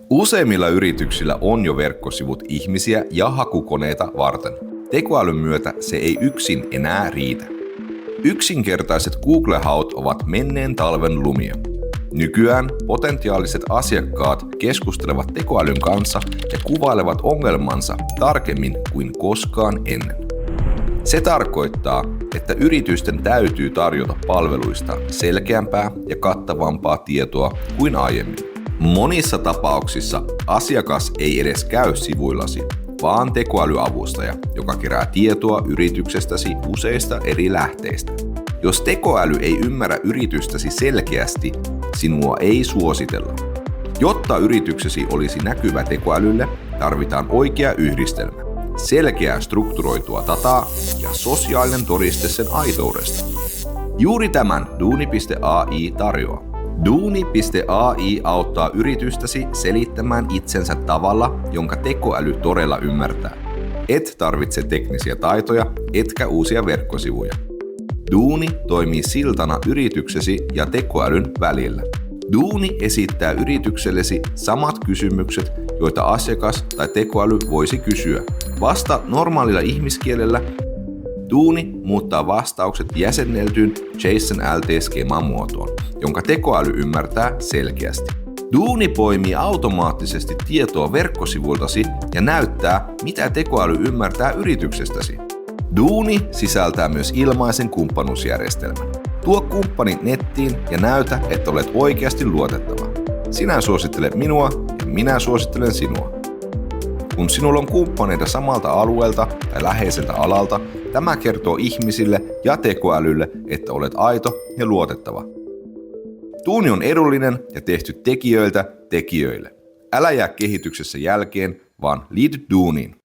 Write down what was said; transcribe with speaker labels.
Speaker 1: Useimmilla yrityksillä on jo verkkosivut ihmisiä ja hakukoneita varten. Tekoälyn myötä se ei yksin enää riitä. Yksinkertaiset Google-haut ovat menneen talven lumia. Nykyään potentiaaliset asiakkaat keskustelevat tekoälyn kanssa ja kuvailevat ongelmansa tarkemmin kuin koskaan ennen. Se tarkoittaa, että yritysten täytyy tarjota palveluista selkeämpää ja kattavampaa tietoa kuin aiemmin. Monissa tapauksissa asiakas ei edes käy sivuillasi, vaan tekoälyavustaja, joka kerää tietoa yrityksestäsi useista eri lähteistä. Jos tekoäly ei ymmärrä yritystäsi selkeästi, sinua ei suositella. Jotta yrityksesi olisi näkyvä tekoälylle, tarvitaan oikea yhdistelmä. Selkeää strukturoitua dataa ja sosiaalinen todiste sen aitoudesta. Juuri tämän Duuni.ai tarjoaa. Duuni.ai auttaa yritystäsi selittämään itsensä tavalla, jonka tekoäly todella ymmärtää. Et tarvitse teknisiä taitoja, etkä uusia verkkosivuja. Duuni toimii siltana yrityksesi ja tekoälyn välillä. Duuni esittää yrityksellesi samat kysymykset, joita asiakas tai tekoäly voisi kysyä. Vasta normaalilla ihmiskielellä Duuni muuttaa vastaukset jäsenneltyyn JSON-LT-skeeman muotoon, jonka tekoäly ymmärtää selkeästi. Duuni poimii automaattisesti tietoa verkkosivuiltasi ja näyttää, mitä tekoäly ymmärtää yrityksestäsi. Duuni sisältää myös ilmaisen kumppanuusjärjestelmän. Tuo kumppani nettiin ja näytä, että olet oikeasti luotettava. Sinä suosittelet minua ja minä suosittelen sinua. Kun sinulla on kumppaneita samalta alueelta tai läheiseltä alalta, tämä kertoo ihmisille ja tekoälylle, että olet aito ja luotettava. Duuni on edullinen ja tehty tekijöiltä tekijöille. Älä jää kehityksessä jälkeen, vaan lead Duuniin.